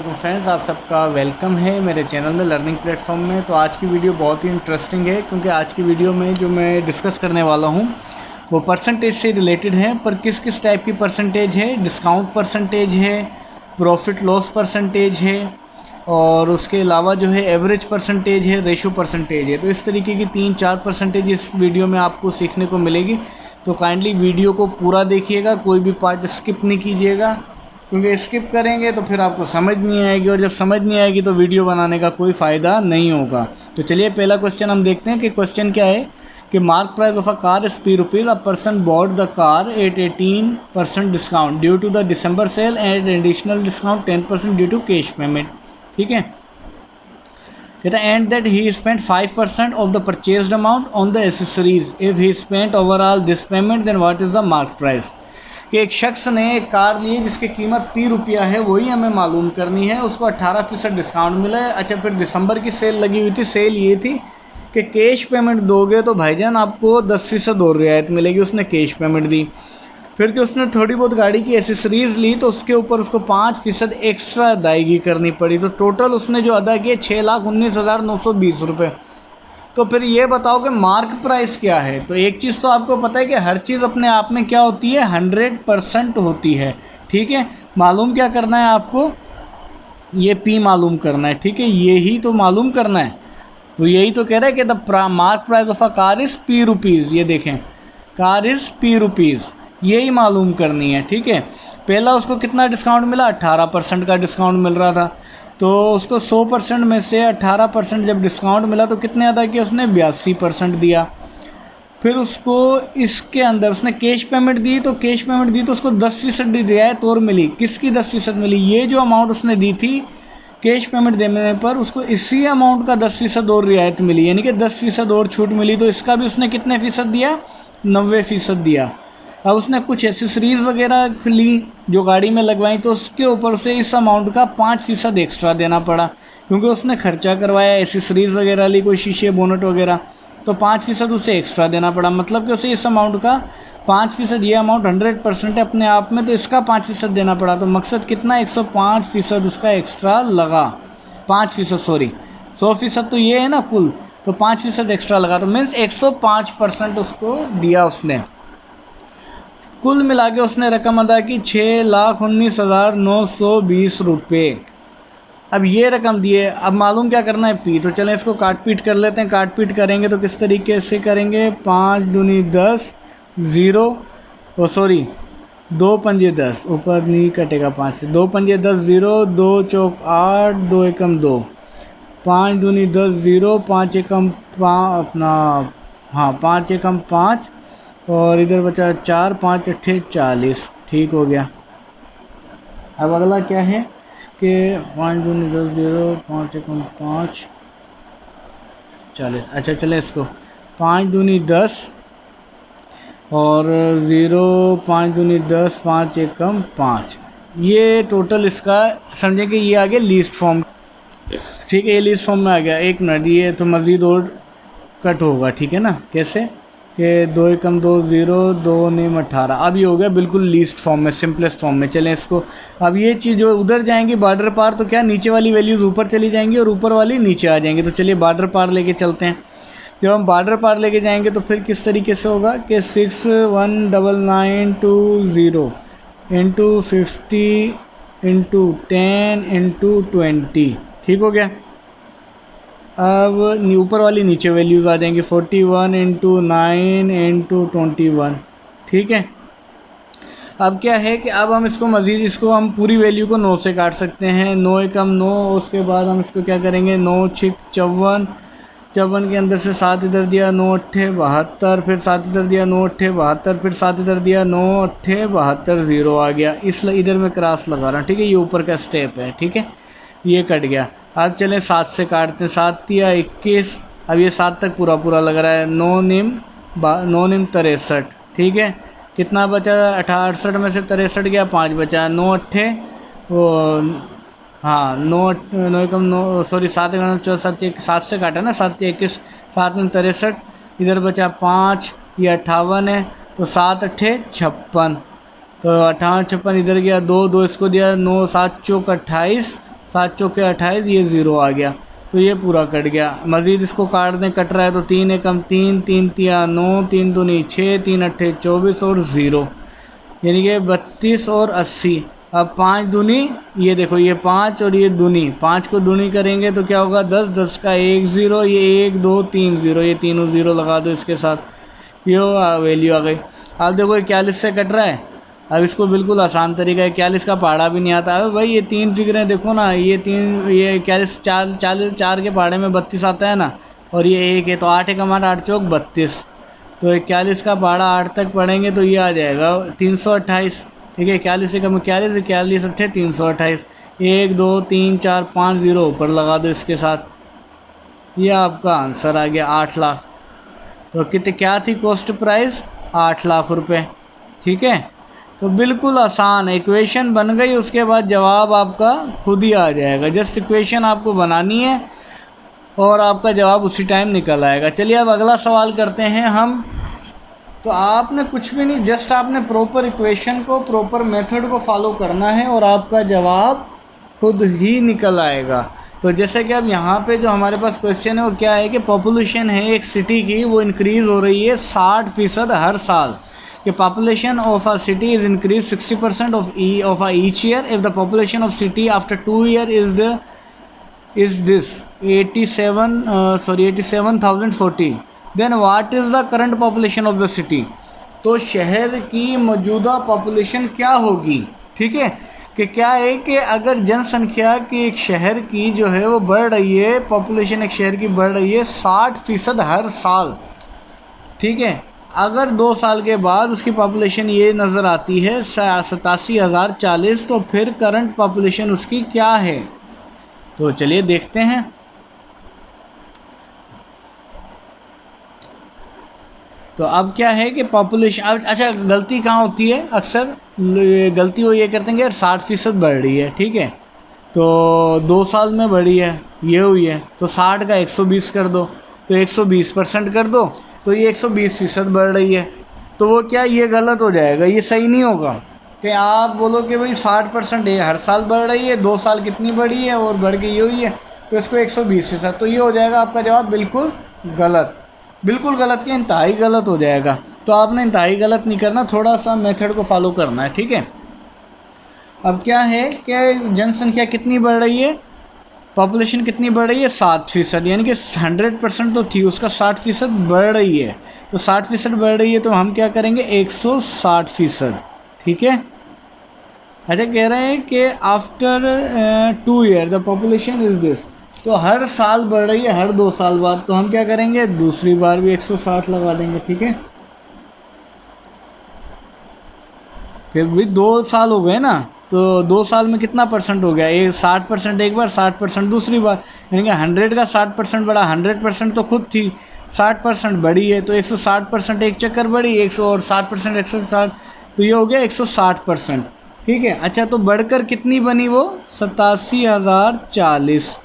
वालेकुम फ्रेंड्स, आप सबका वेलकम है मेरे चैनल में लर्निंग प्लेटफॉर्म में। तो आज की वीडियो बहुत ही इंटरेस्टिंग है क्योंकि आज की वीडियो में जो मैं डिस्कस करने वाला हूँ वो परसेंटेज से रिलेटेड है। पर किस किस टाइप की परसेंटेज है, डिस्काउंट परसेंटेज है, प्रॉफिट लॉस परसेंटेज है और उसके अलावा जो है एवरेज परसेंटेज है, रेशो परसेंटेज है। तो इस तरीके की 3-4 परसेंटेज इस वीडियो में आपको सीखने को मिलेगी। तो काइंडली वीडियो को पूरा देखिएगा, कोई भी पार्ट स्किप नहीं कीजिएगा क्योंकि स्किप करेंगे तो फिर आपको समझ नहीं आएगी और जब समझ नहीं आएगी तो वीडियो बनाने का कोई फ़ायदा नहीं होगा। तो चलिए पहला क्वेश्चन हम देखते हैं कि क्वेश्चन क्या है कि mark price of a car is ₹P, a person bought the car at 18% discount due to the December sale and additional discount 10% due to cash payment. ठीक है, कहता है and that he spent 5% of the purchased amount on the accessories. If he spent overall this payment then what is the mark price. कि एक शख्स ने एक car ली जिसकी कीमत ₹P है, वही हमें मालूम करनी है। उसको 18% डिस्काउंट मिला है। अच्छा, फिर दिसंबर की सेल लगी हुई थी। सेल ये थी कि कैश पेमेंट दोगे तो भाईजान आपको 10% और रियायत मिलेगी। उसने कैश पेमेंट दी। फिर जो उसने थोड़ी बहुत गाड़ी की एसेसरीज़ ली तो उसके ऊपर उसको 5% एक्स्ट्रा अदायगी करनी पड़ी। तो टोटल उसने जो अदा किए ₹6,19,920। तो फिर ये बताओ कि मार्क प्राइस क्या है। तो एक चीज़ तो आपको पता है कि हर चीज़ अपने आप में क्या होती है, 100% होती है। ठीक है, मालूम क्या करना है आपको, ये P मालूम करना है। ठीक है, यही तो मालूम करना है। तो यही तो कह रहा है कि the mark price of a car is ₹P। ये देखें, कार इज़ ₹P, यही मालूम करनी है। ठीक है, पहला उसको कितना डिस्काउंट मिला, 18% का डिस्काउंट मिल रहा था। तो उसको 100% में से 18% जब डिस्काउंट मिला तो कितने अदा किया उसने, 82% दिया। फिर उसको इसके अंदर उसने कैश पेमेंट दी, तो कैश पेमेंट दी तो उसको 10% रियायत और मिली। किसकी 10% मिली, ये जो अमाउंट उसने दी थी कैश पेमेंट देने पर उसको इसी अमाउंट का 10% और रियायत मिली, यानी कि 10% और छूट मिली। तो इसका भी उसने कितने फ़ीसद दिया, 90% दिया। अब उसने कुछ एसेसरीज़ वगैरह ली जो गाड़ी में लगवाई, तो उसके ऊपर से इस अमाउंट का 5% एक्स्ट्रा देना पड़ा क्योंकि उसने खर्चा करवाया, एसेसरीज़ वगैरह ली, कोई शीशे बोनट वगैरह, तो 5% उसे एक्स्ट्रा देना पड़ा। मतलब कि उसे इस अमाउंट का 5%, ये अमाउंट 100% है अपने आप में, तो इसका 5% देना पड़ा। तो मकसद कितना, 105% उसका एक्स्ट्रा लगा। 5% सॉरी, 100% तो ये है ना कुल, तो 5% एक्स्ट्रा लगा, तो मीन्स 105% उसको दिया उसने। कुल मिला के उसने रकम अदा की ₹6,19,920। अब ये रकम दिए, अब मालूम क्या करना है, P। तो चलें इसको काट पीट कर लेते हैं। काट पीट करेंगे तो किस तरीके से करेंगे, 5 दूनी 10, 0 ओ सॉरी 2 पंजे 10, ऊपर नहीं कटेगा 5 से, 2 पंजे 10, 0, 2 चौक 8, 2 एकम 2, 5 दूनी 10, 0, 5 एकम 5 अपना, हाँ 5 एकम 5 और इधर बचा 4, 5 अट्ठे 40। ठीक हो गया। अब अगला क्या है कि 5 दूनी 10, 0, 5 एकम 5 40। अच्छा चले इसको 5 दूनी 10 और 0, 5 दूनी 10, 5 एकम 5, ये टोटल इसका समझे कि ये आ गया लीस्ट फॉर्म। ठीक है, ये लीस्ट फॉर्म में आ गया। एक मिनट, ये तो मज़ीद और कट होगा। ठीक है ना, कैसे कि 2 एकम 2, 0, 2 नीम 18। अब ये हो गया बिल्कुल लीस्ट फॉर्म में, सिंपलेस्ट फॉर्म में। चलें इसको, अब ये चीज़ जो उधर जाएंगी बॉर्डर पार, तो क्या नीचे वाली वैल्यूज़ ऊपर चली जाएंगी और ऊपर वाली नीचे आ जाएंगी। तो चलिए बॉर्डर पार लेके चलते हैं। जब हम बॉर्डर पार लेके जाएंगे तो फिर किस तरीके से होगा कि 619,920 इंटू 50 इंटू 10 इंटू 20। ठीक हो गया। अब ऊपर वाली नीचे वैल्यूज़ आ जाएंगी, 41 इंटू 9 इंटू 21। ठीक है, अब क्या है कि अब हम इसको मज़ीद, इसको हम पूरी वैल्यू को 9 से काट सकते हैं। 9 एकम 9, उसके बाद हम इसको क्या करेंगे, 9 छिक 54, 54 के अंदर से 7 इधर दिया, 9 अट्ठे 72, फिर 7 इधर दिया, 9 अट्ठे 72, फिर 7 इधर दिया, 9 अट्ठे 72, 0 आ गया। इस इधर में क्रॉस लगा रहा हूँ। ठीक है, ये ऊपर का स्टेप है। ठीक है, ये कट गया। अब चलें 7 से काटते हैं। 7 या 21, अब ये 7 तक पूरा पूरा लग रहा है। 9 निम 63। ठीक है, कितना बचा, 68 में से 63 गया, 5 बचा, 9 अट्ठे वो, हाँ 9 एकम 9 सॉरी 7 एकम 7 7 से काटा ना, 7 21, 7 में 63, इधर बचा 5, ये 58 है, तो 7 अट्ठे 56, तो 58 56 इधर गया, 2 2 इसको दिया, 9 7 चौक 28 7 चौके 28, ये 0 आ गया, तो ये पूरा कट गया। मज़ीद इसको काट दें, कट रहा है तो 3 एकम 3, 3 तिया 9, 3 दूनी 6, 3 अट्ठे 24 और 0, यानी कि 32 और 80। अब 5 दूनी, ये देखो ये 5 और ये दूनी, 5 को दूनी करेंगे तो क्या होगा 10, 10 का 1 0, ये 1 2 3 0, ये तीनों 0 लगा दो इसके साथ, ये वैल्यू आ गई। अब देखो 41 से कट रहा है। अब इसको बिल्कुल आसान तरीका है, 41 का पहाड़ा भी नहीं आता। अब भाई ये 3 फिगरें देखो ना, ये 3, ये 41 4 के पहाड़े में 32 आता है ना, और ये 1 है, तो 8 एकम 8, 8 चौक 32, तो 41 का पहाड़ा 8 तक पढ़ेंगे तो ये आ जाएगा 328। ठीक है, 41 एकम 41, 41 अट्ठे 328, 1 2 3 4 5 0 ऊपर लगा दो इसके साथ, ये आपका आंसर आ गया 8 लाख। तो कितने क्या थी कॉस्ट प्राइस, 8 लाख रुपए। ठीक है, तो बिल्कुल आसान इक्वेशन बन गई, उसके बाद जवाब आपका खुद ही आ जाएगा। जस्ट इक्वेशन आपको बनानी है और आपका जवाब उसी टाइम निकल आएगा। चलिए अब अगला सवाल करते हैं हम। तो आपने कुछ भी नहीं, जस्ट आपने प्रॉपर इक्वेशन को, प्रॉपर मेथड को फॉलो करना है और आपका जवाब खुद ही निकल आएगा। तो जैसे कि अब यहाँ पे जो हमारे पास क्वेश्चन है वो क्या है कि पॉपुलेशन है एक सिटी की, वो इंक्रीज़ हो रही है 60% हर साल। कि population of a city is increase 60% of each year if the population of city after 2 year is this 87,040, then what is the current population of the city. तो शहर की मौजूदा पॉपुलेशन क्या होगी। ठीक है, कि क्या है कि अगर जनसंख्या की एक शहर की जो है वो बढ़ रही है, पॉपुलेशन एक शहर की बढ़ रही है 60% हर साल। ठीक है, अगर 2 साल के बाद उसकी पॉपुलेशन ये नज़र आती है 87,040, तो फिर करंट पॉपुलेशन उसकी क्या है। तो चलिए देखते हैं। तो अब क्या है कि पॉपुलेशन, अच्छा गलती कहाँ होती है, अक्सर गलती वो ये करते हैं कि यार 60% बढ़ रही है। ठीक है, तो 2 साल में बढ़ी है, ये हुई है, तो 60 का 120 कर दो, तो 120% कर दो, तो ये 120% बढ़ रही है। तो वो क्या, ये गलत हो जाएगा, ये सही नहीं होगा कि आप बोलो कि भाई 60% ये हर साल बढ़ रही है, 2 साल कितनी बढ़ी है और बढ़ के ये हुई है, तो इसको 120%, तो ये हो जाएगा आपका जवाब बिल्कुल गलत। बिल्कुल गलत के इंतहाई गलत हो जाएगा। तो आपने इंतहाई गलत नहीं करना, थोड़ा सा मेथड को फॉलो करना है। ठीक है, अब क्या है कि जनसंख्या कितनी बढ़ रही है, पॉपुलेशन कितनी बढ़ रही है 60%, यानी कि 100% तो थी, उसका 60% बढ़ रही है। तो 60% बढ़ रही है तो हम क्या करेंगे 160%। ठीक है, अच्छा कह रहे हैं कि after 2 year the population is this, तो हर साल बढ़ रही है हर 2 साल बाद, तो हम क्या करेंगे दूसरी बार भी 160 लगा देंगे। ठीक है, फिर भी 2 साल हो गए ना, तो 2 साल में कितना परसेंट हो गया, ये 60% एक बार, 60% दूसरी बार, यानी कि 100 का 60% बढ़ा, 100% तो खुद थी, 60% बढ़ी है, तो 160% एक चक्कर बढ़ी, 100 और 60% 160, तो ये हो गया 160%। ठीक है, अच्छा तो बढ़कर कितनी बनी वो 87,040।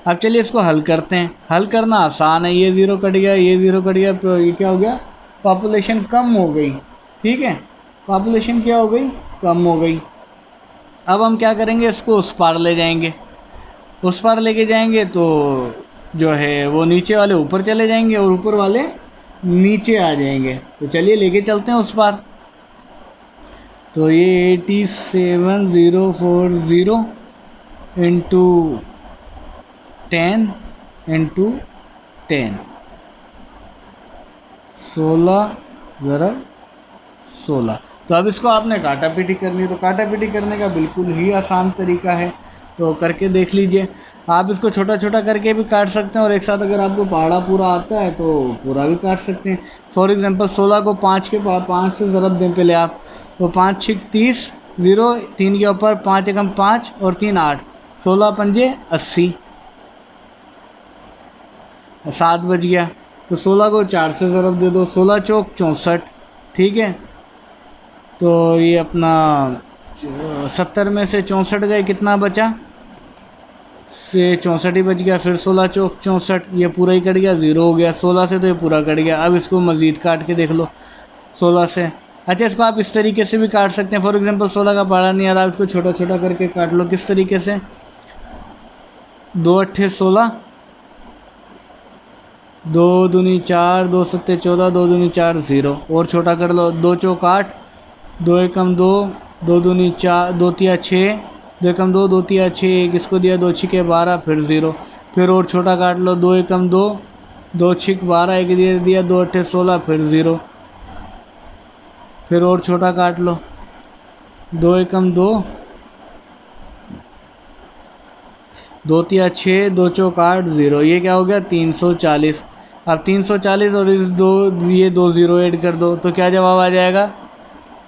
अब चलिए इसको हल करते हैं। हल करना आसान है, ये 0 कट गया, ये 0 कट गया, तो ये क्या हो गया, पॉपुलेशन कम हो गई। ठीक है, पॉपुलेशन क्या हो गई, कम हो गई। अब हम क्या करेंगे, इसको उस पार ले जाएंगे, उस पार लेके जाएंगे तो जो है वो नीचे वाले ऊपर चले जाएंगे और ऊपर वाले नीचे आ जाएंगे। तो चलिए लेके चलते हैं उस पार। तो ये 87,040 इंटू 10 इंटू 10, 16 ज़रा 16। तो अब इसको आपने काटा पीटी करनी है, तो काटा पीटी करने का बिल्कुल ही आसान तरीका है, तो करके देख लीजिए। आप इसको छोटा छोटा करके भी काट सकते हैं और एक साथ अगर आपको पहाड़ा पूरा आता है तो पूरा भी काट सकते हैं। फॉर एग्जांपल 16 को 5 से ज़रब दें पहले आप, तो 5 6 30, 0 3 के ऊपर 5 एकम 5 और 3 8, 16 पंजे 80, 7 बज गया। तो 16 को 4 से ज़रब दे दो, 16 चौक 64। ठीक है, तो ये अपना 70 में से 64 गए, कितना बचा, से 64 ही बच गया। फिर 16 चौक 64, ये पूरा ही कट गया, 0 हो गया। 16 से तो ये पूरा कट गया। अब इसको मज़ीद काट के देख लो 16 से। अच्छा इसको आप इस तरीके से भी काट सकते हैं। फॉर एग्जांपल 16 का पहाड़ा नहीं आ रहा, इसको छोटा छोटा करके काट लो। किस तरीके से, 2 अट्ठे 16, 2 दूनी 4, 2 सत्ते 14, 2 दूनी 4 0, और छोटा कर लो, 2 चौक 8, 2 एकम 2, 2 दूनी 4, 2 तिया 6, 2 एकम 2, 2 तिया 6, एक इसको दिया, 2 छिके 12, फिर 0, फिर और छोटा काट लो, 2 एकम 2, 2 छिक 12, एक दिया, 2 अट्ठे 16, फिर 0, फिर और छोटा काट लो, 2 एकम 2, 2 तिया 6, 2 चौक 8, 0, ये क्या हो गया 340। अब 340 और इस ये 2 0 ऐड कर दो तो क्या जवाब आ जाएगा,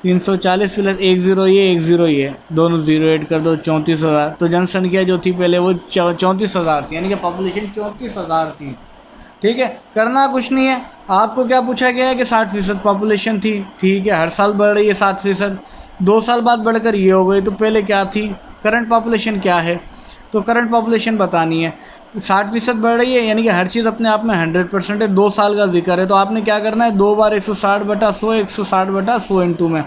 340 प्लस 1 0 ये 1 0 ये, दोनों 0 ऐड कर दो, 34,000। तो जनसंख्या जो थी पहले वो 34,000 थी, यानी कि पॉपुलेशन 34,000 थी। ठीक है, करना कुछ नहीं है, आपको क्या पूछा गया है कि 60% पॉपुलेशन थी। ठीक है, हर साल बढ़ रही है 7%, 2 साल बाद बढ़कर ये हो गई, तो पहले क्या थी, करंट पॉपुलेशन क्या है, तो करंट पॉपुलेशन बतानी है। 60% बढ़ रही है, यानी कि हर चीज़ अपने आप में 100% है, 2 साल का जिक्र है, तो आपने क्या करना है, 2 बार 160/100, 160/100 इंटू में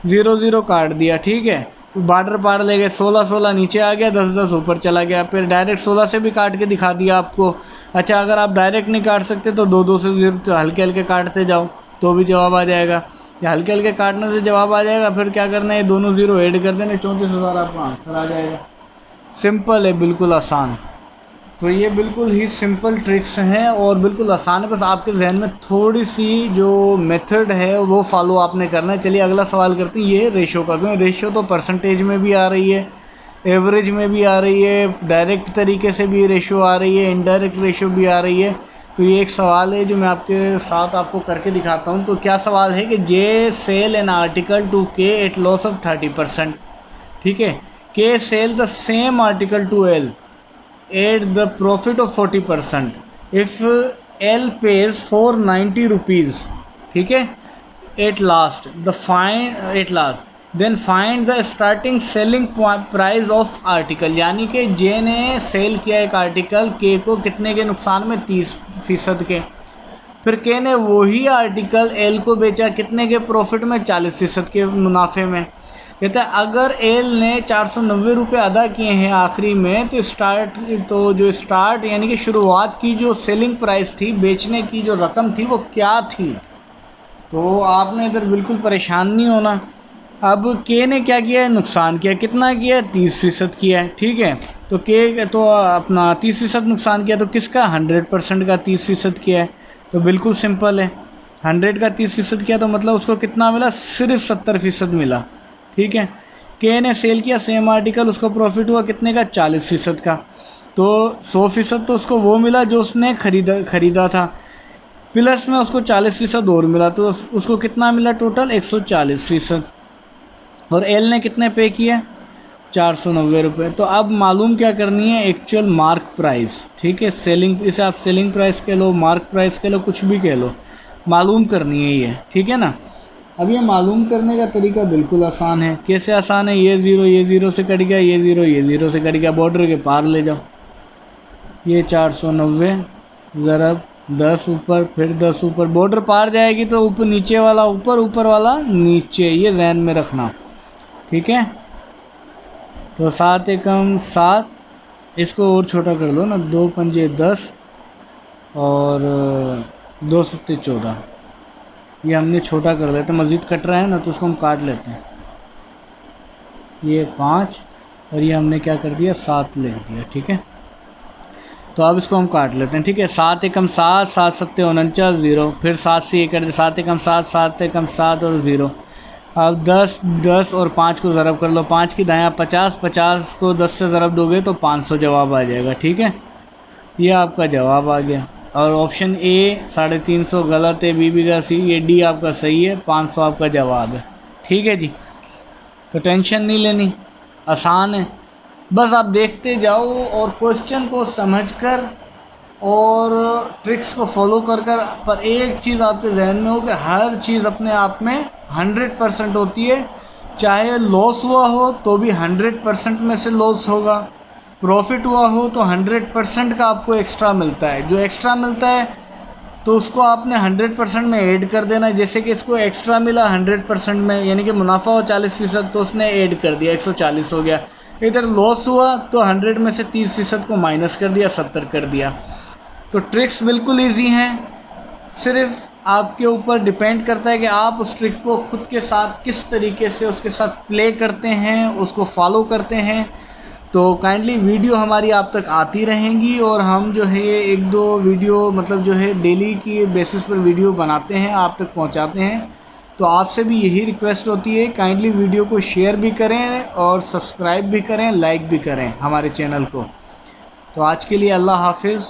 0 0 काट दिया। ठीक है, बॉर्डर पार ले गए, 16 16 नीचे आ गया, 10 10 ऊपर चला गया, फिर डायरेक्ट 16 से भी काट के दिखा दिया आपको। अच्छा, अगर आप डायरेक्ट नहीं काट सकते तो 2 2 से 0 तो हल्के हल्के काटते जाओ तो भी जवाब आ जाएगा, या हल्के हल्के काटने से जवाब आ जाएगा। फिर क्या करना है, दोनों 0 ऐड कर देना, 34,000 आपका आंसर आ जाएगा। सिंपल है, बिल्कुल आसान। तो ये बिल्कुल ही सिंपल ट्रिक्स हैं और बिल्कुल आसान है, बस आपके जहन में थोड़ी सी जो मेथड है वो फॉलो आपने करना है। चलिए अगला सवाल करते हैं, ये रेशो का, क्योंकि रेशो तो परसेंटेज में भी आ रही है, एवरेज में भी आ रही है, डायरेक्ट तरीके से भी रेशो आ रही है, इनडायरेक्ट रेशो भी आ रही है। तो ये एक सवाल है जो मैं आपके साथ आपको करके दिखाता हूँ। तो क्या सवाल है कि J sell an article to K at loss of 30%। ठीक है, K sell the same article to L at the profit of 40% if L pays 490 rupees, ठीक है, at last then find the starting selling price of article, यानी कि जे ने cell किया एक article के को कितने के नुकसान में, 30% के, फिर के ने वही आर्टिकल एल को बेचा कितने के प्रॉफिट में, 40% के मुनाफे में। कहता है अगर एल ने 490 रुपये अदा किए हैं आखिरी में, तो जो स्टार्ट यानी कि शुरुआत की जो सेलिंग प्राइस थी, बेचने की जो रकम थी, वो क्या थी। तो आपने इधर बिल्कुल परेशान नहीं होना। अब के ने क्या किया है, नुकसान किया, कितना किया, 30% किया है। ठीक है, तो के तो अपना 30% नुकसान किया, तो किसका, 100% का 30% किया है। तो बिल्कुल सिंपल है, 100 का 30% किया तो मतलब उसको कितना मिला, सिर्फ 70% मिला। ठीक है, के ने सेल किया सेम आर्टिकल, उसको प्रॉफिट हुआ कितने का, 40% का, तो 100% तो उसको वो मिला जो उसने ख़रीदा था, प्लस में उसको 40% और मिला, तो उसको कितना मिला टोटल, 140%। और एल ने कितने पे किए, 490 रुपये। तो अब मालूम क्या करनी है, एक्चुअल मार्क प्राइस। ठीक है, सेलिंग, इसे आप सेलिंग प्राइस कह लो, मार्क प्राइस कह लो, कुछ भी कह लो, मालूम करनी है ये। ठीक है ना। अब ये मालूम करने का तरीका बिल्कुल आसान है। कैसे आसान है, ये ज़ीरो से कट गया, ये ज़ीरो से कट गया, बॉर्डर के पार ले जाओ, ये 490 ज़रब 10 ऊपर, फिर 10 ऊपर, बॉर्डर पार जाएगी तो ऊपर नीचे वाला ऊपर, ऊपर वाला नीचे, ये जहन में रखना। ठीक है, तो 7 एकम 7, इसको और छोटा कर दो ना, 2 पंजे 10 और 2 सत्ते 14, ये हमने छोटा कर लेते हैं, मज़ीद कट रहा है ना तो उसको हम काट लेते हैं। ये 5 और ये हमने क्या कर दिया, 7 लिख दिया। ठीक है, तो अब इसको हम काट लेते हैं। ठीक है, 7 एकम 7, 7 सत्ते 49, 0, फिर 7 से ये कर दिया, 7 एकम 7, 7 एकम 7 और 0। अब 10 और 5 को ज़रब कर लो, 5 की दायाँ 50, 50 को 10 से ज़रब दोगे तो 500 जवाब आ जाएगा। ठीक है, ये आपका जवाब आ गया। और ऑप्शन ए 350 गलत है, बी का सी, ये डी आपका सही है, 500 आपका जवाब है। ठीक है जी, तो टेंशन नहीं लेनी, आसान है, बस आप देखते जाओ और क्वेश्चन को समझकर और ट्रिक्स को फॉलो कर पर एक चीज़ आपके जहन में हो कि हर चीज़ अपने आप में 100% होती है। चाहे लॉस हुआ हो तो भी 100% में से लॉस होगा, प्रॉफिट हुआ हो तो 100% का आपको एक्स्ट्रा मिलता है। जो एक्स्ट्रा मिलता है तो उसको आपने 100% में ऐड कर देना है। जैसे कि इसको एक्स्ट्रा मिला 100% में, यानी कि मुनाफा हो 40%, तो उसने ऐड कर दिया, 140 हो गया। इधर लॉस हुआ तो 100 में से 30% को माइनस कर दिया, 70 कर दिया। तो ट्रिक्स बिल्कुल ईजी हैं, सिर्फ आपके ऊपर डिपेंड करता है कि आप उस ट्रिक को खुद के साथ किस तरीके से उसके साथ प्ले करते हैं, उसको फॉलो करते हैं। तो काइंडली वीडियो हमारी आप तक आती रहेंगी और हम जो है 1-2 वीडियो मतलब जो है डेली की बेसिस पर वीडियो बनाते हैं, आप तक पहुंचाते हैं। तो आपसे भी यही रिक्वेस्ट होती है, काइंडली वीडियो को शेयर भी करें और सब्सक्राइब भी करें, लाइक भी करें हमारे चैनल को। तो आज के लिए अल्लाह हाफिज़।